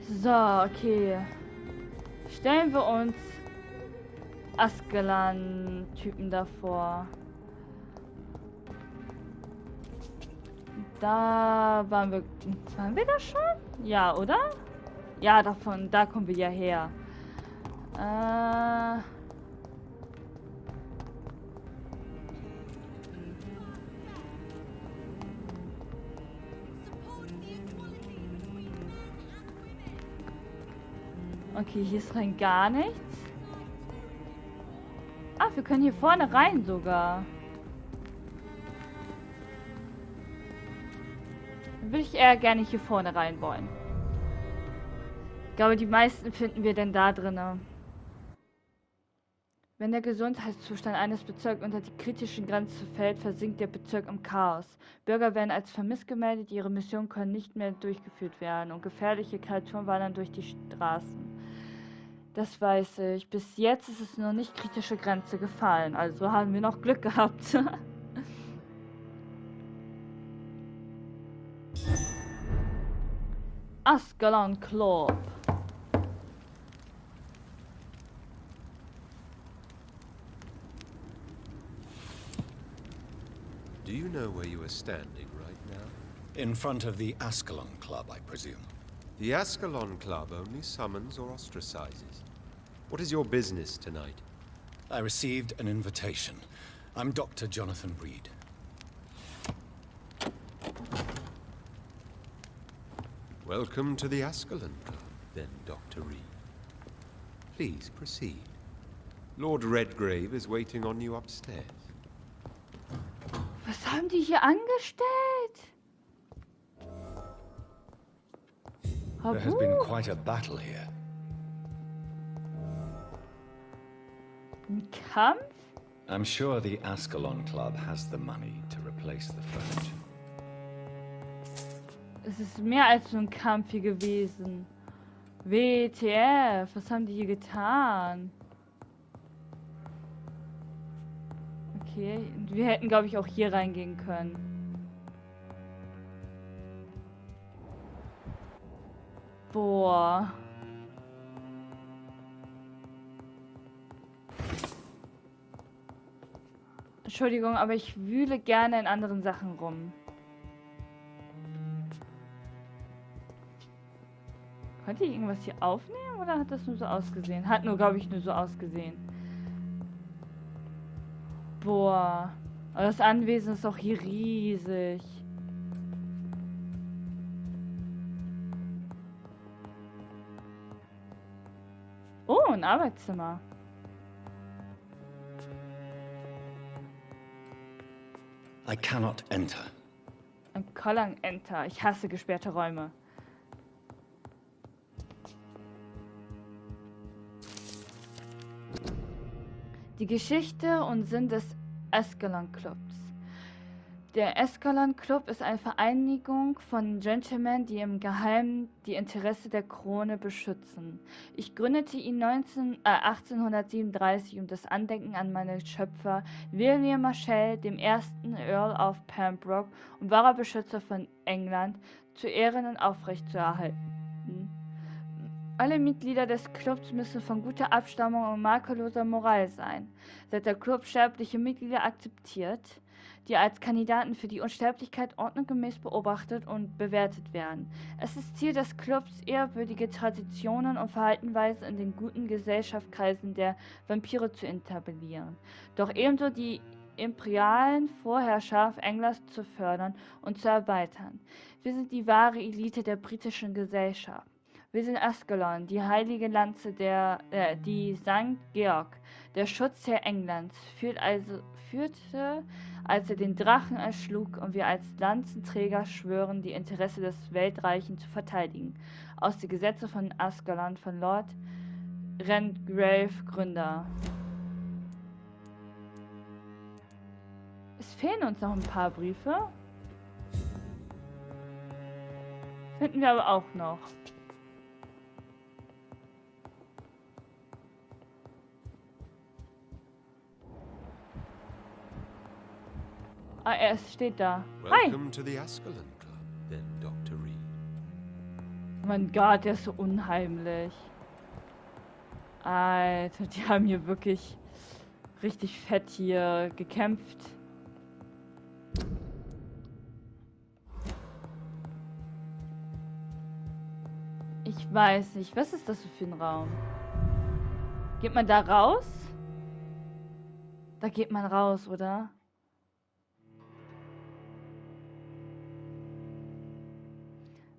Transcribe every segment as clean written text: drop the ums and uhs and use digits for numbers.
So, okay. Stellen wir uns Askelan-Typen davor. Da waren wir... Waren wir da schon? Ja, oder? Ja, da kommen wir ja her. Okay, hier ist rein gar nichts. Ah, wir können hier vorne rein sogar. Dann würde ich eher gerne hier vorne rein wollen. Ich glaube, die meisten finden wir denn da drinnen. Wenn der Gesundheitszustand eines Bezirks unter die kritischen Grenze fällt, versinkt der Bezirk im Chaos. Bürger werden als vermisst gemeldet, ihre Missionen können nicht mehr durchgeführt werden und gefährliche Kreaturen wandern durch die Straßen. Das weiß ich. Bis jetzt ist es noch nicht kritische Grenze gefallen, also haben wir noch Glück gehabt. Ascalon Club. Do you know where you are standing right now? In front of the Ascalon Club, I presume. The Ascalon Club only summons or ostracizes. What is your business tonight? I received an invitation. I'm Dr. Jonathan Reid. Welcome to the Ascalon Club, then, Dr. Reid. Please proceed. Lord Redgrave is waiting on you upstairs. Was haben die hier angestellt? There has been quite a battle here. Ein Kampf? I'm sure the Ascalon Club has the money to replace the furniture. Es ist mehr als nur ein Kampf hier gewesen. WTF, was haben die hier getan? Okay, wir hätten, glaube ich, auch hier reingehen können. Boah. Entschuldigung, aber ich wühle gerne in anderen Sachen rum. Konnte ich irgendwas hier aufnehmen oder hat das nur so ausgesehen? Hat nur, glaube ich, nur so ausgesehen. Boah. Aber das Anwesen ist doch hier riesig. Oh, ein Arbeitszimmer. I cannot enter. Ein Kollang Enter. Ich hasse gesperrte Räume. Die Geschichte und Sinn des Ascalon Clubs. Der Ascalon Club ist eine Vereinigung von Gentlemen, die im Geheimen die Interessen der Krone beschützen. Ich gründete ihn 1837 um das Andenken an meine Schöpfer William Marshall, dem ersten Earl of Pembroke und wahrer Beschützer von England, zu ehren und aufrechtzuerhalten. Alle Mitglieder des Clubs müssen von guter Abstammung und makelloser Moral sein. Seit der Club sterbliche Mitglieder akzeptiert, die als Kandidaten für die Unsterblichkeit ordnungsgemäß beobachtet und bewertet werden. Es ist Ziel des Clubs, ehrwürdige Traditionen und Verhaltensweisen in den guten Gesellschaftskreisen der Vampire zu etablieren, doch ebenso die imperialen Vorherrschaft Englands zu fördern und zu erweitern. Wir sind die wahre Elite der britischen Gesellschaft. Wir sind Ascalon, die heilige Lanze die St. Georg, der Schutzherr Englands, führte, als er den Drachen erschlug, und wir als Lanzenträger schwören, die Interessen des Weltreichen zu verteidigen. Aus den Gesetzen von Ascalon von Lord Redgrave, Gründer. Es fehlen uns noch ein paar Briefe. Finden wir aber auch noch. Ah, er steht da. Hi! Welcome to the Ascalon Club, then, Dr. Reid. Mein Gott, der ist so unheimlich. Alter, die haben hier wirklich richtig fett hier gekämpft. Ich weiß nicht, was ist das für ein Raum? Geht man da raus? Da geht man raus, oder?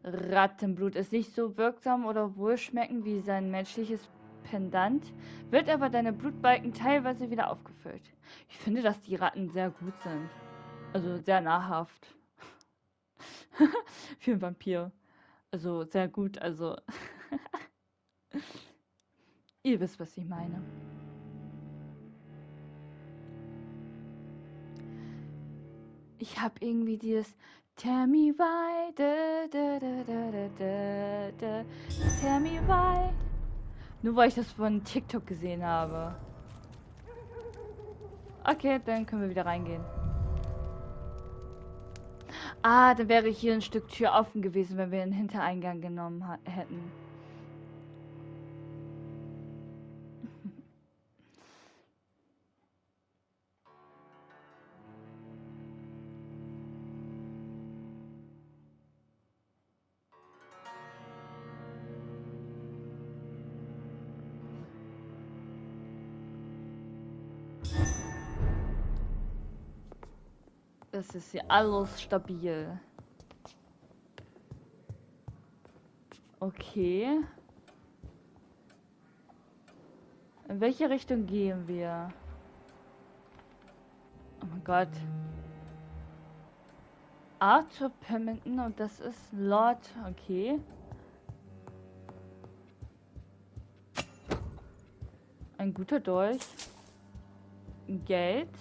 Rattenblut ist nicht so wirksam oder wohlschmeckend wie sein menschliches Pendant, wird aber deine Blutbalken teilweise wieder aufgefüllt. Ich finde, dass die Ratten sehr gut sind. Also sehr nahrhaft. Für einen Vampir. Also sehr gut, also. Ihr wisst, was ich meine. Ich habe irgendwie dieses Tell me why, tell me why. Nur weil ich das von TikTok gesehen habe. Okay, dann können wir wieder reingehen. Ah, dann wäre hier ein Stück Tür offen gewesen, wenn wir einen Hintereingang genommen hätten. Das ist hier alles stabil. Okay. In welche Richtung gehen wir? Oh mein Gott. Arthur Pemberton und das ist Lord. Okay. Ein guter Dolch. Geld.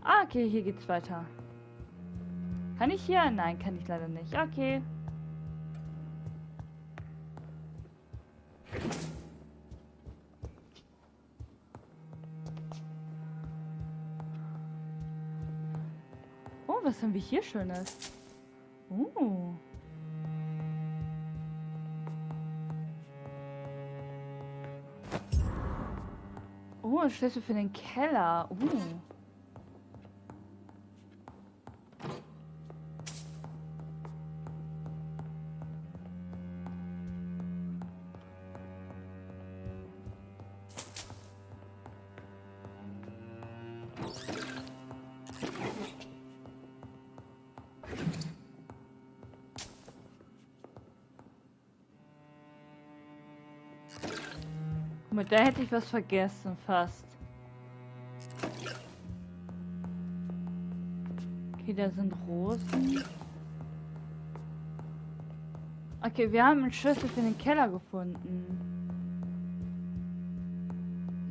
Ah, okay, hier geht's weiter. Kann ich hier? Nein, kann ich leider nicht. Okay. Oh, was haben wir hier Schönes? Oh, ein Schlüssel für den Keller. Guck mal, da hätte ich was vergessen, fast. Okay, da sind Rosen. Okay, wir haben einen Schlüssel für den Keller gefunden.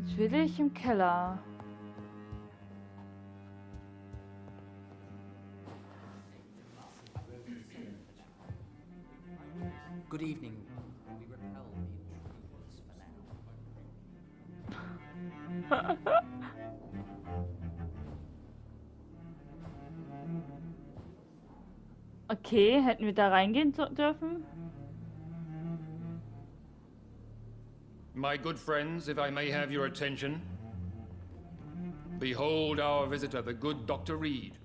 Jetzt will ich im Keller. Good evening. We repel the intruders for now. Okay, hätten wir da reingehen dürfen? My good friends, if I may have your attention. Behold our visitor, the good Dr. Reid.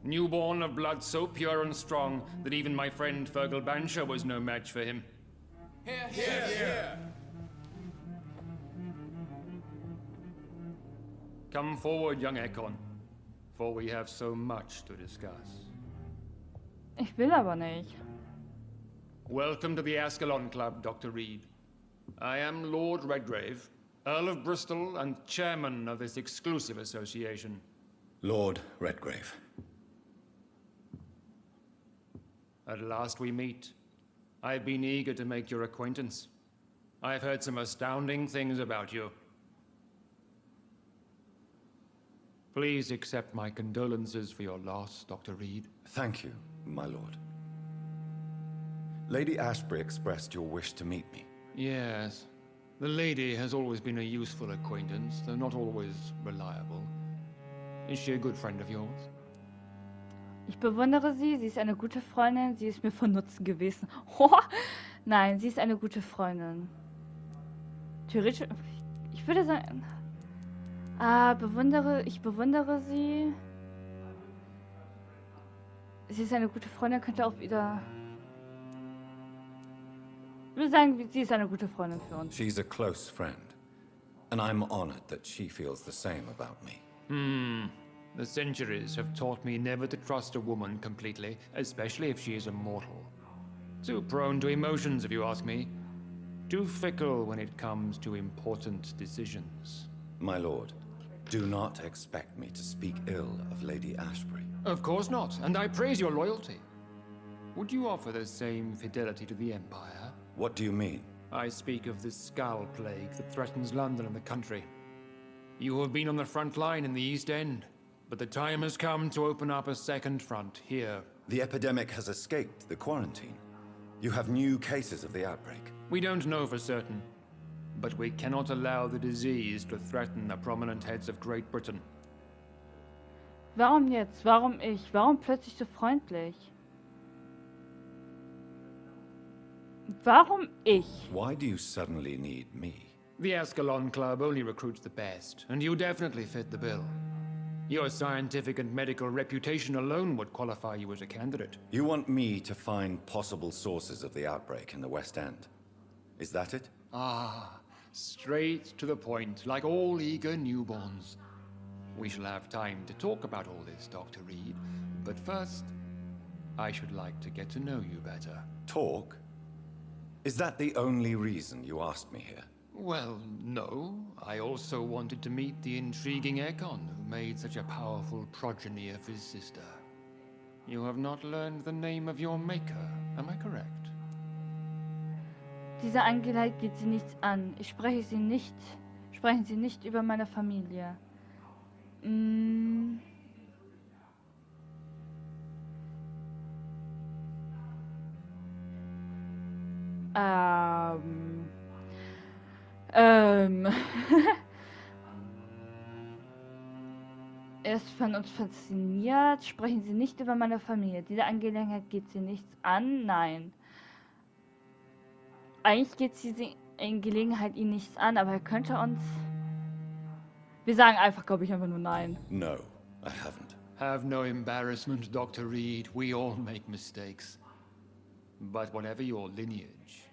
Newborn of blood so pure and strong that even my friend Fergal Bansher was no match for him. Here. Come forward, young Ekon, for we have so much to discuss. Ich will aber nicht. Welcome to the Ascalon Club, Dr. Reid. I am Lord Redgrave, Earl of Bristol and chairman of this exclusive association. Lord Redgrave. At last we meet. I've been eager to make your acquaintance. I've heard some astounding things about you. Please accept my condolences for your loss, Dr. Reid. Thank you, my lord. Lady Ashbury expressed your wish to meet me. Yes. The lady has always been a useful acquaintance, though not always reliable. Is she a good friend of yours? Ich bewundere sie, sie ist eine gute Freundin, sie ist mir von Nutzen gewesen. Nein, sie ist eine gute Freundin. Theoretisch, ich würde sagen, ich bewundere sie. Sie ist eine gute Freundin, könnte auch wieder... Ich würde sagen, sie ist eine gute Freundin für uns. She's a close friend, and I'm honored that she feels the same about me. The centuries have taught me never to trust a woman completely, especially if she is a mortal. Too prone to emotions, if you ask me. Too fickle when it comes to important decisions. My lord, do not expect me to speak ill of Lady Ashbury. Of course not, and I praise your loyalty. Would you offer the same fidelity to the Empire? What do you mean? I speak of the Skull Plague that threatens London and the country. You have been on the front line in the East End, but the time has come to open up a second front here. The epidemic has escaped the quarantine. You have new cases of the outbreak. We don't know for certain, but we cannot allow the disease to threaten the prominent heads of Great Britain. Warum jetzt? Warum ich? Warum plötzlich so freundlich? Warum ich? Why do you suddenly need me? The Ascalon Club only recruits the best, and you definitely fit the bill. Your scientific and medical reputation alone would qualify you as a candidate. You want me to find possible sources of the outbreak in the West End. Is that it? Ah, straight to the point, like all eager newborns. We shall have time to talk about all this, Dr. Reid, but first, I should like to get to know you better. Talk? Is that the only reason you asked me here? Well, no. I also wanted to meet the intriguing Ekon, who made such a powerful progeny of his sister. You have not learned the name of your maker, am I correct? Diese Angelegenheit geht sie nichts an. Sprechen Sie nicht über meine Familie. Er ist von uns fasziniert. Sprechen Sie nicht über meine Familie. Diese Angelegenheit geht Sie nichts an. Nein. Eigentlich geht diese Angelegenheit ihn nichts an, aber er könnte uns... Wir sagen einfach, glaube ich, einfach nur nein. No, I haven't. Have no embarrassment, Dr. Reid. We all make mistakes. But whatever your lineage,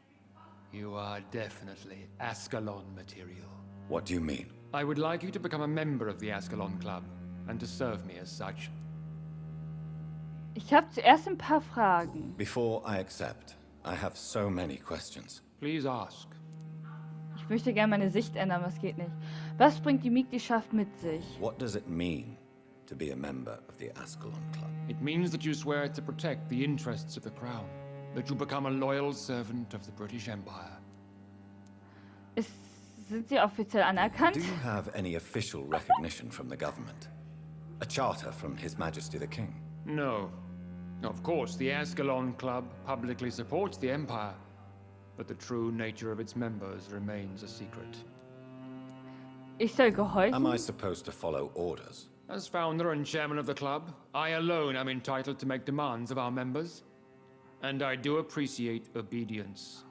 you are definitely Ascalon material. What do you mean? I would like you to become a member of the Ascalon Club and to serve me as such. Ich habe zuerst ein paar Fragen. Before I accept, I have so many questions. Please ask. Ich möchte gerne meine Sicht ändern, was geht nicht. Was bringt die Mitgliedschaft mit sich? What does it mean to be a member of the Ascalon Club? It means that you swear to protect the interests of the Crown, that you become a loyal servant of the British Empire. Sind sie offiziell anerkannt? Do you have any official recognition from the government? A charter from His Majesty the King? No. Of course, the Ascalon Club publicly supports the Empire, but the true nature of its members remains a secret. Ich soll gehorchen? Am I supposed to follow orders? As founder and chairman of the club, I alone am entitled to make demands of our members, and I do appreciate obedience.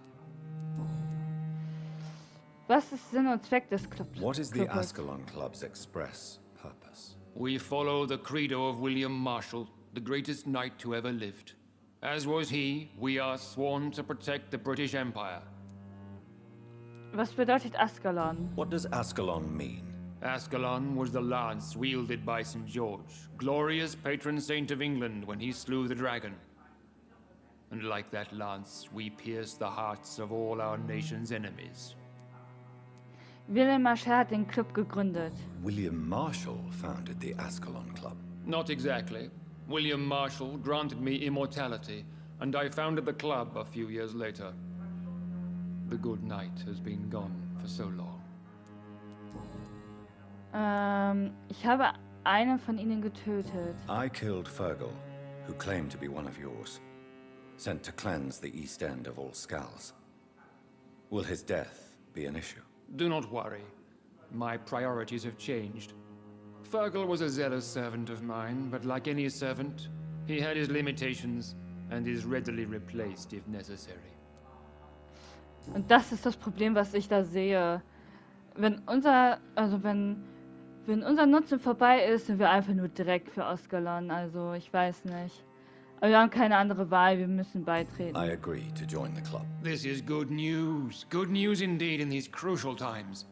Was ist Sinn und Zweck des Clubs? What is the Ascalon Club's express purpose? We follow the credo of William Marshall, the greatest knight who ever lived. As was he, we are sworn to protect the British Empire. Was bedeutet Ascalon? What does Ascalon mean? Ascalon was the lance wielded by St. George, glorious patron saint of England when he slew the dragon. And like that lance, we pierce the hearts of all our nation's enemies. William Marshall hat den Club gegründet. William Marshall founded the Ascalon Club. Not exactly. William Marshall granted me immortality, and I founded the club a few years later. The good knight has been gone for so long. Ich habe einen von ihnen getötet. I killed Fergal, who claimed to be one of yours, sent to cleanse the East End of all skulls. Will his death be an issue? Do not worry. My priorities have changed. Fergal was a zealous servant of mine, but like any servant, He had his limitations and is readily replaced if necessary. Und das ist das Problem, was ich da sehe. Wenn unser Nutzen vorbei ist, sind wir einfach nur Dreck für Ascalon. Also, ich weiß nicht. Aber wir haben keine andere Wahl, wir müssen beitreten. I agree to join the club. This is good news. Good news indeed in these crucial times.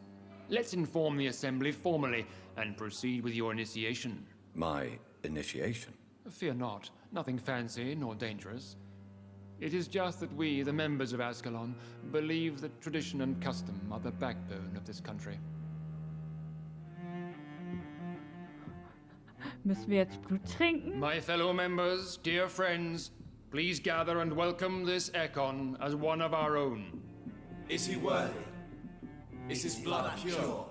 Let's inform the Assembly formally and proceed with your initiation. My initiation? Fear not. Nothing fancy nor dangerous. It is just that we, the members of Ascalon, believe that tradition and custom are the backbone of this country. Müssen wir jetzt Blut trinken? My fellow members, dear friends, please gather and welcome this Ekon as one of our own. Is he worthy? Is his blood pure?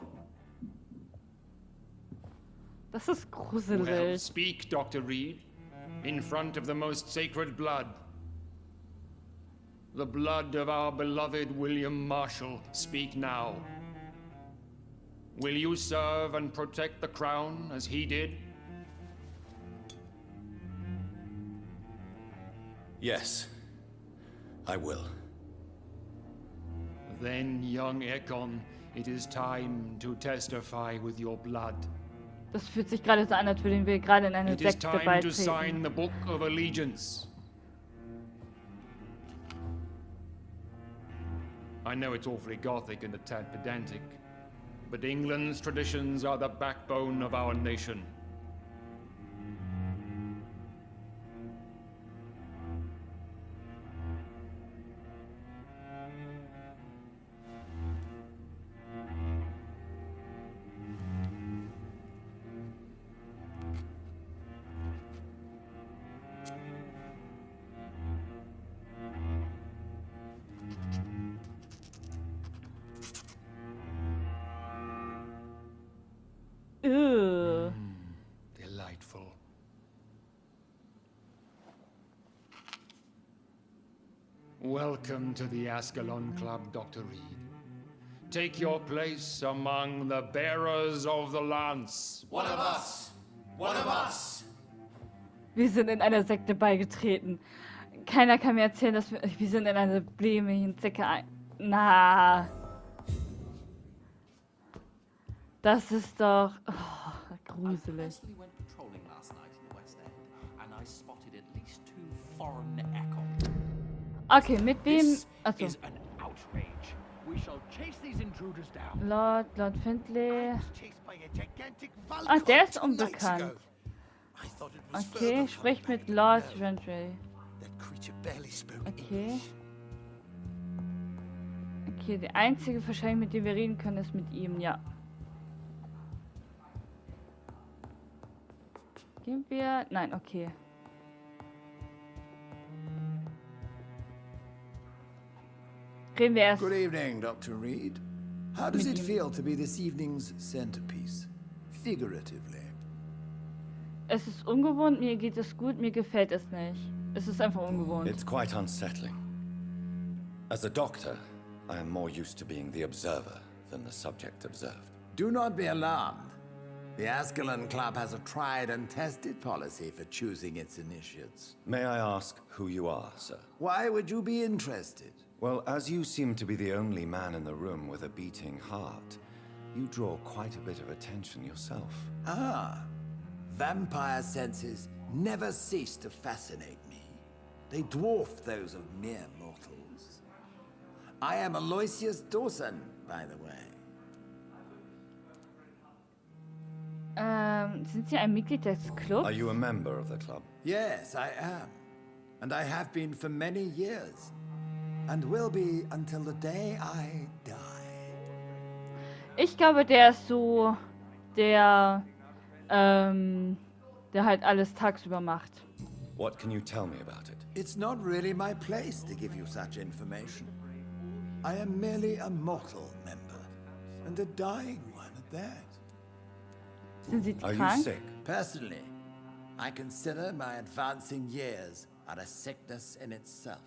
Das ist Well, gruselig. speak, Dr. Reid, in front of the most sacred blood. The blood of our beloved William Marshall. Speak now. Will you serve and protect the crown as he did? Yes, I will. Then, young Ekon, it is time to testify with your blood. Das fühlt sich gerade so an, als würden wir gerade in eine It is Sekte time to beitreten. sign the Book of Allegiance. I know it's awfully gothic and a tad pedantic, but England's traditions are the backbone of our nation. Ugh. Delightful. Welcome to the Ascalon Club, Dr. Reid. Take your place among the bearers of the lance. One of us! One of us! Wir sind in einer Sekte beigetreten. Keiner kann mir erzählen, dass wir sind in einer blämigen Zecke ein... Na. Das ist doch... Oh, I gruselig. personally went patrolling last night in the West End, and I spotted at least 2 foreign Ekons. Okay, mit wem... This Achso. is an outrage. We shall chase these intruders down. Lord Findlay. Chased by a gigantic Valkyrie Ah, der ist 2 nights unbekannt. ago. I thought it was Okay, further spricht from mit Lord Magneto. Findlay. That creature barely spoke Okay. English. Okay, der einzige wahrscheinlich, mit dem wir reden können, ist mit ihm, ja. Gehen wir... Nein, okay. Reden wir erst... Good evening, Dr. Reid. How does Mit it ihm. feel to be this evening's centerpiece? Figuratively. Es ist ungewohnt, mir geht es gut, mir gefällt es nicht. Es ist einfach ungewohnt. It's quite unsettling. As a doctor, I am more used to being the observer than the subject observed. Do not be alarmed. The Ascalon Club has a tried and tested policy for choosing its initiates. May I ask who you are, sir? Why would you be interested? Well, as you seem to be the only man in the room with a beating heart, you draw quite a bit of attention yourself. Ah, vampire senses never cease to fascinate me. They dwarf those of mere mortals. I am Aloysius Dawson, by the way. Sind Sie ein Mitglied des Clubs? Are you a member of the club? Yes, I am. And I have been for many years. And will be until the day I die. Ich glaube, der ist so der halt alles tagsüber macht. What can you tell me about it? It's not really my place to give you such information. I am merely a mortal member, and a dying one at that. Sind Sie Are you krank? sick? Personally, I consider my advancing years are a sickness in itself.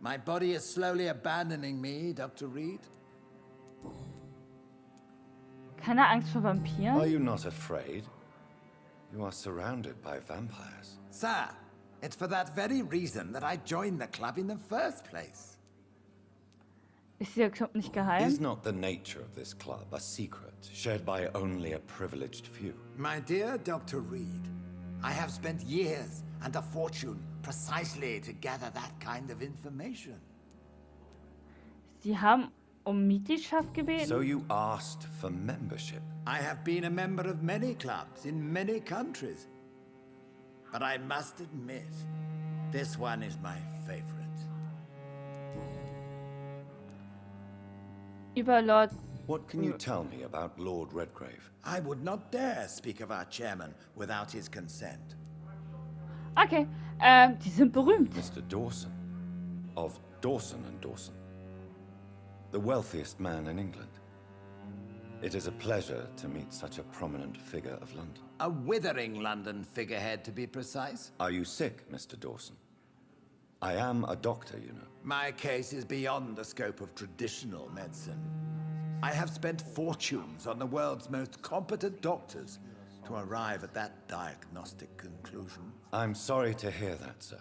My body is slowly abandoning me, Dr. Reid. Keine Angst vor Are Vampiren? you not afraid? You are surrounded by vampires. Sir, it's for that very reason that I joined the club in the first place. Ist dieser Club nicht geheim? Is not the nature of this club a secret shared by only a privileged few? My dear Dr. Reid, I have spent years and a fortune precisely to gather that kind of information. Sie haben Mitgliedschaft gebeten? So you asked for membership? I have been a member of many clubs in many countries. But I must admit, this one is my favorite. Über Lord... What can you tell me about Lord Redgrave? I would not dare speak of our chairman without his consent. Okay, die sind berühmt. Mr. Dawson, of Dawson and Dawson, the wealthiest man in England. It is a pleasure to meet such a prominent figure of London. A withering London figurehead, to be precise. Are you sick, Mr. Dawson? I am a doctor, you know. My case is beyond the scope of traditional medicine. I have spent fortunes on the world's most competent doctors to arrive at that diagnostic conclusion. I'm sorry to hear that, sir.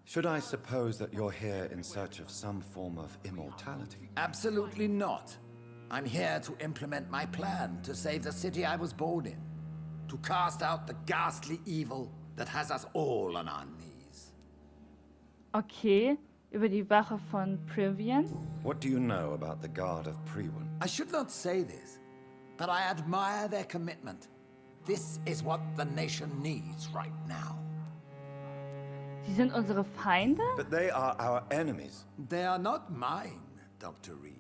Should I suppose that you're here in search of some form of immortality? Absolutely not. I'm here to implement my plan to save the city I was born in. To cast out the ghastly evil that has us all on our knees. Okay, über die Wache von Privian. What do you know about the Guard of Prewin? I should not say this, but I admire their commitment. This is what the nation needs right now. Sie sind unsere Feinde? But they are our enemies. They are not mine, Dr. Reid.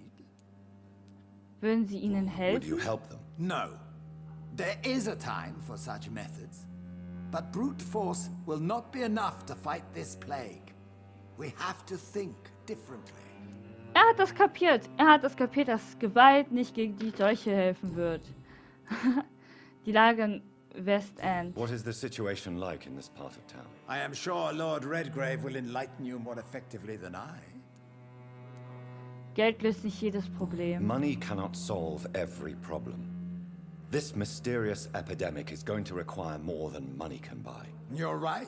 Würden Sie ihnen Would you helfen? help them? No. There is a time for such methods. But brute force will not be enough to fight this plague. We have to think differently. Er hat das kapiert. Er hat das kapiert, dass Gewalt nicht gegen die Seuche helfen wird. Die Lage in West End. What is the situation like in this part of town? I am sure Lord Redgrave will enlighten you more effectively than I. Geld löst nicht jedes Problem. Money cannot solve every problem. This mysterious epidemic is going to require more than money can buy. You're right.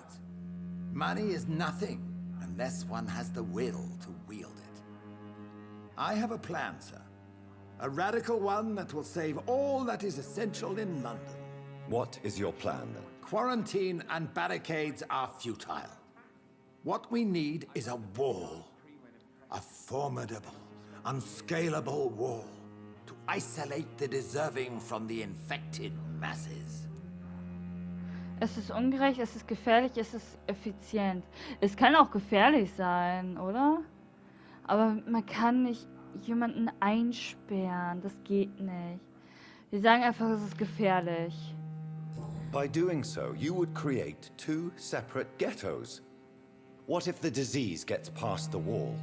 Money is nothing unless one has the will to wield it. I have a plan, sir. A radical one that will save all that is essential in London. What is your plan, then? Quarantine and barricades are futile. What we need is a wall. A formidable, unscalable wall to isolate the deserving from the infected masses. Es ist ungerecht, es ist gefährlich, es ist effizient. Es kann auch gefährlich sein, oder? Aber man kann nicht jemanden einsperren. Das geht nicht. Wir sagen einfach, es ist gefährlich. By doing so, you would create two separate ghettos. What if the disease gets past the wall?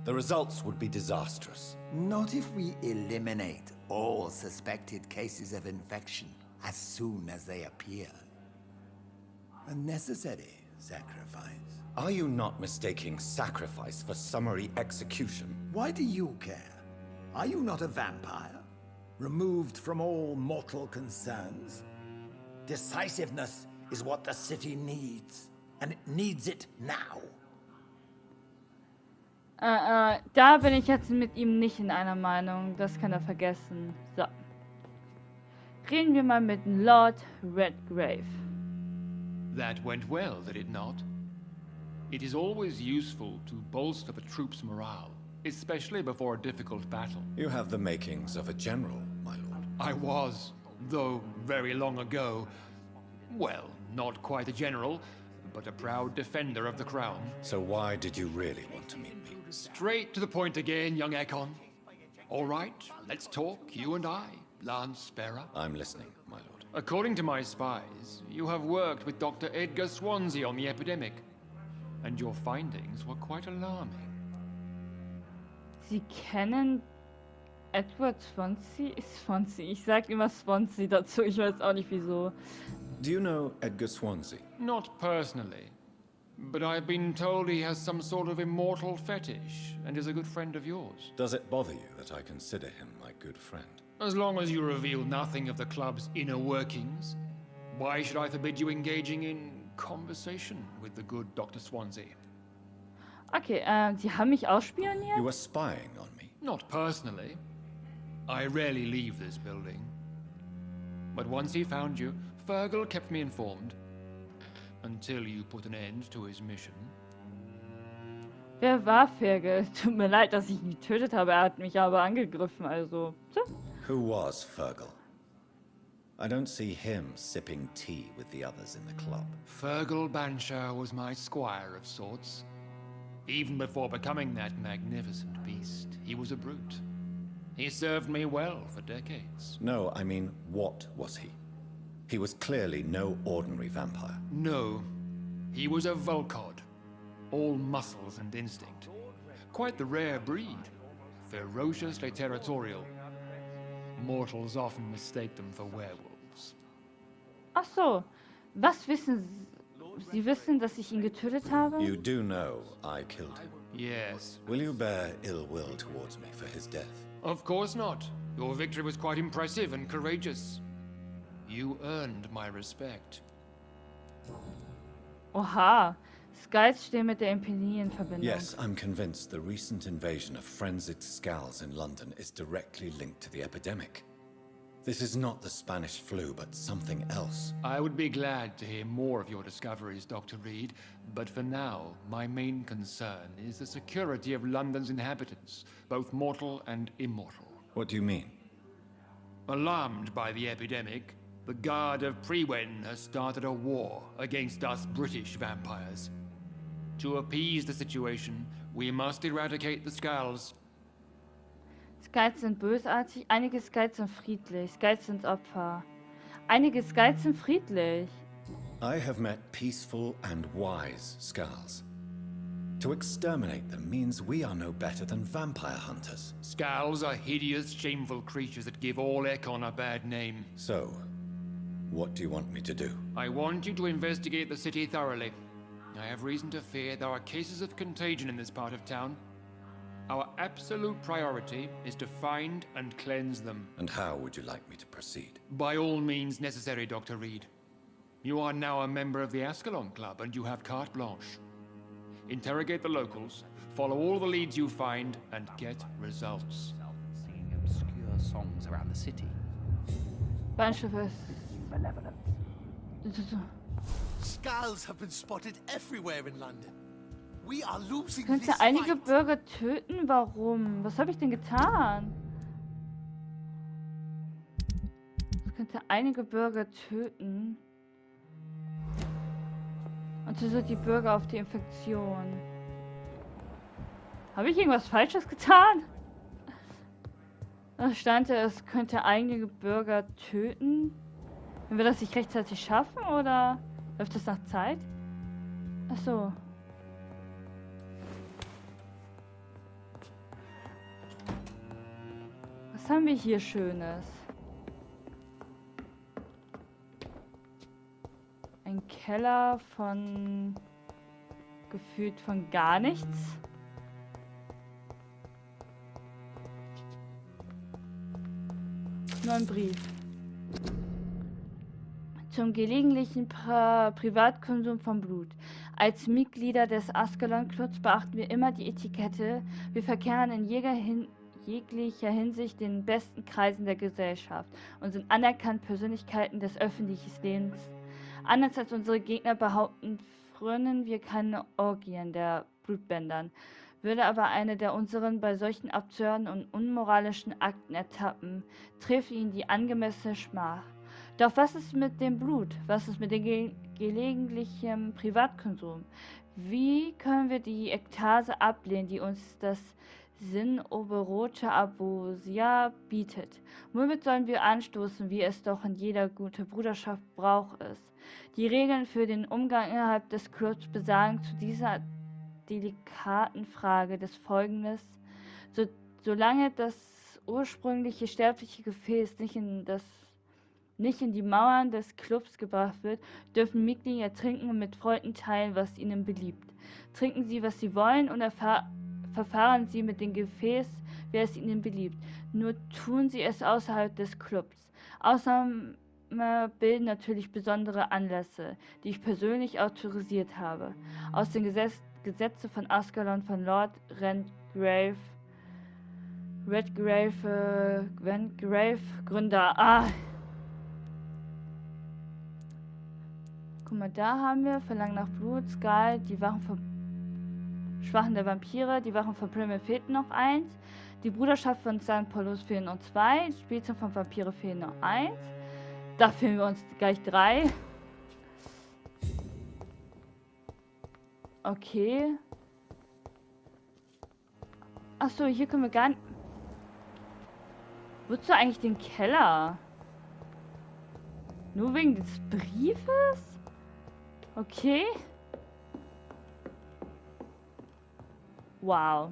The results would be disastrous. Not if we eliminate all suspected cases of infection as soon as they appear. A necessary sacrifice. Are you not mistaking sacrifice for summary execution? Why do you care? Are you not a vampire? Removed from all mortal concerns? Decisiveness is what the city needs, and it needs it now. Da bin ich jetzt mit ihm nicht in einer Meinung. Das kann er vergessen. So. Reden wir mal mit Lord Redgrave. That went well, did it not? It is always useful to bolster the troops' morale, especially before a difficult battle. You have the makings of a general, my lord. I was, though very long ago, well, not quite a general, but a proud defender of the crown. So why did you really want to meet me? Straight to the point again, young Ekon. All right, let's talk, you and I, Lance Sparrow. I'm listening, my lord. According to my spies, you have worked with Dr. Edgar Swansea on the epidemic, and your findings were quite alarming. Sie kennen Edward Swansea? Swansea. Ich sag immer Swansea dazu, ich weiß auch nicht wieso. Do you know Edgar Swansea? Not personally, but I've been told he has some sort of immortal fetish and is a good friend of yours. Does it bother you that I consider him my good friend? As long as you reveal nothing of the club's inner workings. Why should I forbid you engaging in conversation with the good Dr. Swansea? Okay, sie haben mich ausspioniert? You were spying on me. Not personally. I rarely leave this building. But once he found you, Fergal kept me informed. Until you put an end to his mission. Wer war Fergal? Tut mir leid, dass ich ihn getötet habe. Er hat mich aber angegriffen, also. Who was Fergal? I don't see him sipping tea with the others in the club. Fergal Bansher was my squire of sorts. Even before becoming that magnificent beast, he was a brute. He served me well for decades. No, I mean, what was he? He was clearly no ordinary vampire. No, he was a Volcod. All muscles and instinct. Quite the rare breed. Ferociously territorial. Mortals often mistake them for werewolves. Ach so, was wissen Sie? Sie wissen, dass ich ihn getötet habe? You do know I killed him. Yes. Will you bear ill will towards me for his death? Of course not. Your victory was quite impressive and courageous. You earned my respect. Oha, Skies stehen mit der Empirie in Verbindung. Yes, I'm convinced the recent invasion of frenzied skulls in London is directly linked to the epidemic. This is not the Spanish flu, but something else. I would be glad to hear more of your discoveries, Dr. Reid, but for now, my main concern is the security of London's inhabitants, both mortal and immortal. What do you mean? Alarmed by the epidemic, the Guard of Prewen has started a war against us British vampires. To appease the situation, we must eradicate the skulls. Skies sind bösartig, einige Skies sind friedlich. Skies sind Opfer. Einige Skies sind friedlich. I have met peaceful and wise skulls. To exterminate them means we are no better than vampire hunters. Skulls are hideous, shameful creatures that give all Ekon a bad name. So, what do you want me to do? I want you to investigate the city thoroughly. I have reason to fear there are cases of contagion in this part of town. Our absolute priority is to find and cleanse them. And how would you like me to proceed? By all means necessary, Dr. Reid. You are now a member of the Ascalon Club and you have carte blanche. Interrogate the locals, follow all the leads you find, and get results. Singing obscure songs around the city. Bandschiff ist. Malevolent. Skulls have been spotted everywhere in London. We are losing Könnte this einige fight. Bürger töten? Warum? Was habe ich denn getan? Es könnte einige Bürger töten. Und so sind die Bürger auf die Infektion. Habe ich irgendwas Falsches getan? Da stand es könnte einige Bürger töten. Wenn wir das nicht rechtzeitig schaffen, oder läuft das nach Zeit? Ach so. Was haben wir hier Schönes? Ein Keller von gefühlt von gar nichts. Nur ein Brief. Zum gelegentlichen Privatkonsum von Blut. Als Mitglieder des Ascalon Clubs beachten wir immer die Etikette. Wir verkehren in jeglicher Hinsicht den besten Kreisen der Gesellschaft und sind anerkannt Persönlichkeiten des öffentlichen Lebens. Anders als unsere Gegner behaupten, frönen wir keine Orgien der Blutbändern. Würde aber eine der unseren bei solchen absurden und unmoralischen Akten ertappen, trifft ihn die angemessene Schmach. Doch was ist mit dem Blut? Was ist mit dem gelegentlichen Privatkonsum? Wie können wir die Ekstase ablehnen, die uns das Zinnoberote Abosia bietet? Womit sollen wir anstoßen, wie es doch in jeder gute Bruderschaft Brauch ist? Die Regeln für den Umgang innerhalb des Clubs besagen zu dieser delikaten Frage des Folgendes: Solange das ursprüngliche sterbliche Gefäß nicht in die Mauern des Clubs gebracht wird, dürfen Mitglieder trinken und mit Freuden teilen, was ihnen beliebt. Trinken sie, was sie wollen, und verfahren sie mit dem Gefäß, wie es ihnen beliebt. Nur tun sie es außerhalb des Clubs. bilden natürlich besondere Anlässe, die ich persönlich autorisiert habe. Aus den Gesetzen von Ascalon von Lord Redgrave, Gründer. Guck mal, da haben wir Verlangen nach Blut, Skal, die Wachen von Schwachen der Vampire, die Wachen von Primal fehlten noch 1, die Bruderschaft von St. Paulus fehlen noch 2, Spezies von Vampire fehlen noch 1. Da fehlen wir uns gleich 3. Okay. Achso, hier können wir gar nicht... Wozu eigentlich den Keller? Nur wegen des Briefes? Okay. Wow.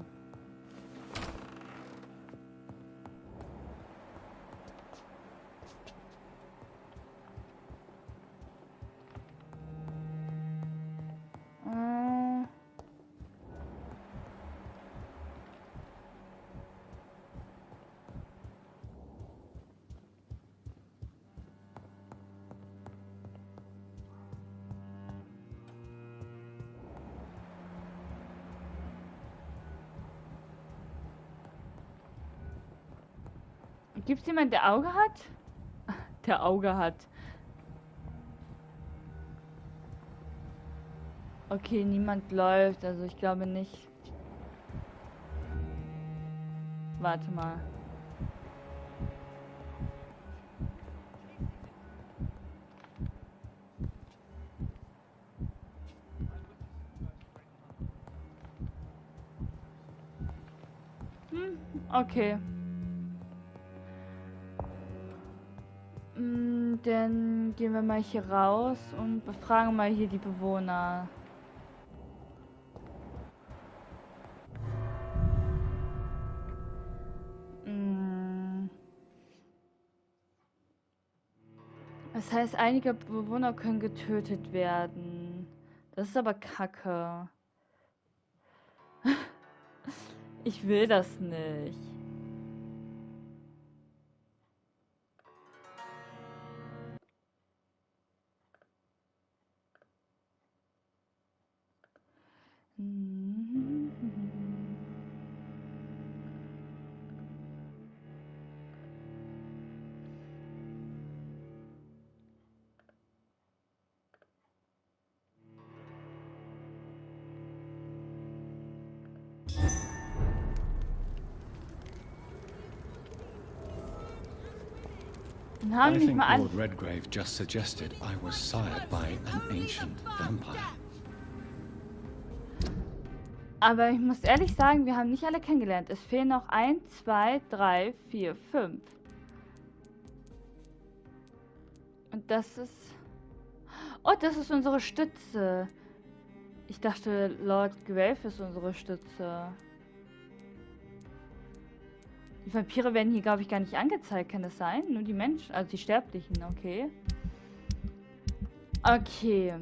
Gibt es jemanden, der Auge hat? Der Auge hat. Okay, niemand läuft, also ich glaube nicht. Warte mal. Okay. Dann gehen wir mal hier raus und befragen mal hier die Bewohner. Das heißt, einige Bewohner können getötet werden. Das ist aber Kacke. Ich will das nicht. I think Lord Redgrave just suggested I was sired by an ancient vampire. Aber ich muss ehrlich sagen, wir haben nicht alle kennengelernt. Es fehlen noch 1, 2, 3, 4, 5. Und das ist... Oh, das ist unsere Stütze. Ich dachte, Lord Grave ist unsere Stütze. Die Vampire werden hier, glaube ich, gar nicht angezeigt. Kann das sein? Nur die Menschen, also die Sterblichen, okay. Okay.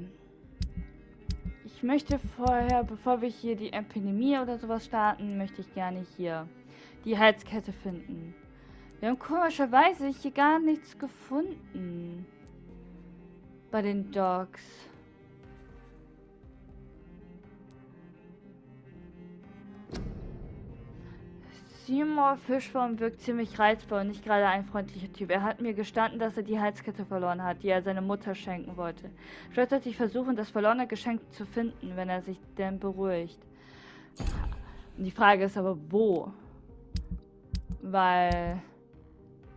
Ich möchte vorher, bevor wir hier die Epidemie oder sowas starten, möchte ich gerne hier die Heizkette finden. Wir haben komischerweise hier gar nichts gefunden. Bei den Dogs. Seymour Fischbaum wirkt ziemlich reizbar und nicht gerade ein freundlicher Typ. Er hat mir gestanden, dass er die Halskette verloren hat, die er seiner Mutter schenken wollte. Vielleicht sollte ich versuchen, das verlorene Geschenk zu finden, wenn er sich denn beruhigt. Und die Frage ist aber, wo? Weil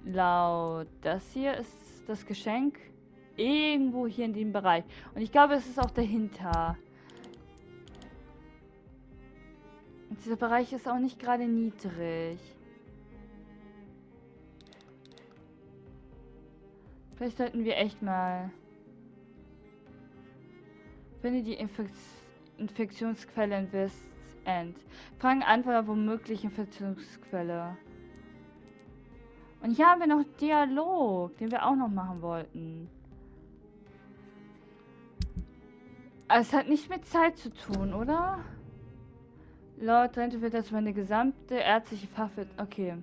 laut das hier ist das Geschenk irgendwo hier in dem Bereich. Und ich glaube, es ist auch dahinter. Und dieser Bereich ist auch nicht gerade niedrig. Vielleicht sollten wir echt mal... Finde die Infektionsquelle in West End. Fragen Antworten womöglich Infektionsquelle. Und hier haben wir noch Dialog, den wir auch noch machen wollten. Aber es hat nicht mit Zeit zu tun, oder? Laut Rente wird das meine gesamte ärztliche Fachwelt... Okay.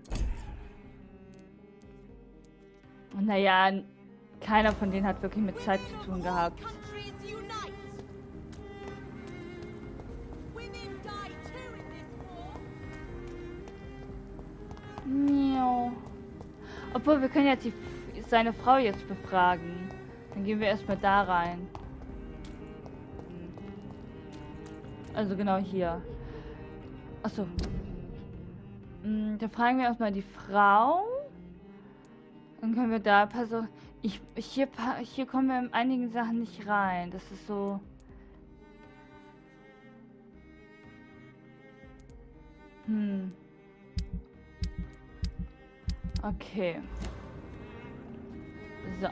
Naja, Keiner von denen hat wirklich mit Zeit zu tun gehabt. Miau. Obwohl, wir können jetzt seine Frau jetzt befragen. Dann gehen wir erstmal da rein. Also genau hier. Achso. Dann fragen wir erstmal die Frau. Dann können wir da Person. Hier kommen wir in einigen Sachen nicht rein. Das ist so. Okay. So.